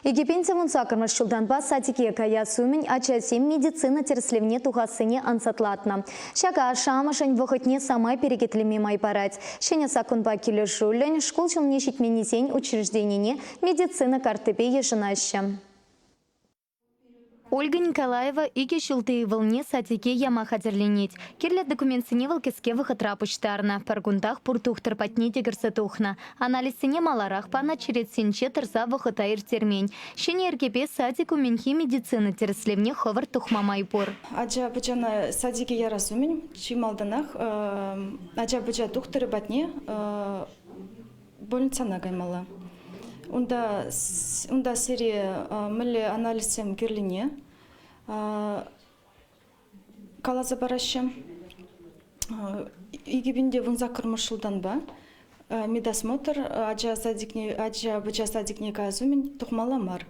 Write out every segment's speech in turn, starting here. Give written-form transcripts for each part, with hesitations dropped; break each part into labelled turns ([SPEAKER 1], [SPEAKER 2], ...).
[SPEAKER 1] Египенте вунсакармаш шулданба сатике кая сумень ачасем медицина терслевне тухасыне ансатлатна. Шака ашамашань вахытне самай перекетлеме майпарать. Шеня сакунба киле жулень школ челне шитменесень учрежденине медицина картепе ешынаща. Ольга Николаева иге шулты волне сатике яма хатерленеть. Кирле документсыне волкеске выхытрапыштарна. Паргунтах пуртухтар патне тегерсе тухна. Анализсыне маларах пана черед сенче тырса выхытайр термень. Шене эркепе сатику менхи медицина терслевне ховар тухма майпур.
[SPEAKER 2] Аджа бычана садике ярасумен, чималданах, аджа быча тухтары батне больницана гаймала. Унда серия милли анализем кирлине, калаза барашем, игибинде вунзакырмышылдан ба, медосмотр, аджа быча садикне казумен тухмала мар.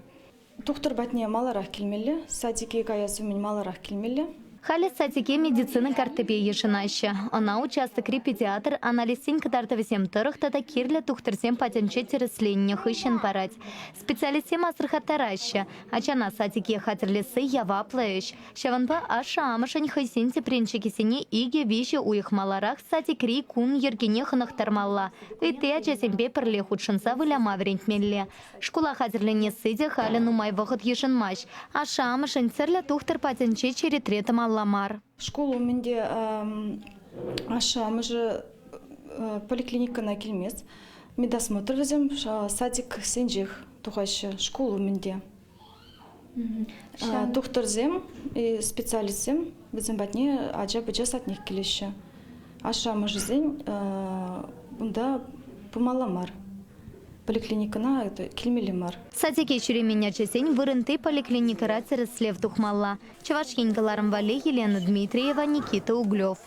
[SPEAKER 2] Тухтар батне маларах килмелли, садике каясумен маларах килмелли.
[SPEAKER 1] Хали сатике медицина картепе ешынаща. Она участок репетиатор анализсен катартавесем тұрық тата кирле тухтырсем патенче тересленне хыщен парать. Специалистем асырхаттараща. Ачана сатике хатерлесі ява плэш. Шаванпа аша амышань хайсенте пренчекесене иге вище уих маларах сатикри кун ергене хынахтармалла. Ыйте ачасемпе пірле худшынса выляма врентмелле. Школа хатерлені сыде халі нумай вахыт ешынмаш. Аша амышань церле тухтыр патенче черетретам ламар.
[SPEAKER 2] Школу менде аша мы же поликлиника на килмес. Медосмотр возим, садик сенжих тухаще школу менде. Тухтарзем и специалистем возим батне аджа быча сатних килище. Аша мы же зень бунда помаламар. Поликлиникана это килмелимар.
[SPEAKER 1] Сатике чуременя чесень вырынты поликлиникара тереслев тухмалла. Чаваш енгаларым вале Елена Дмитриева, Никита Углев.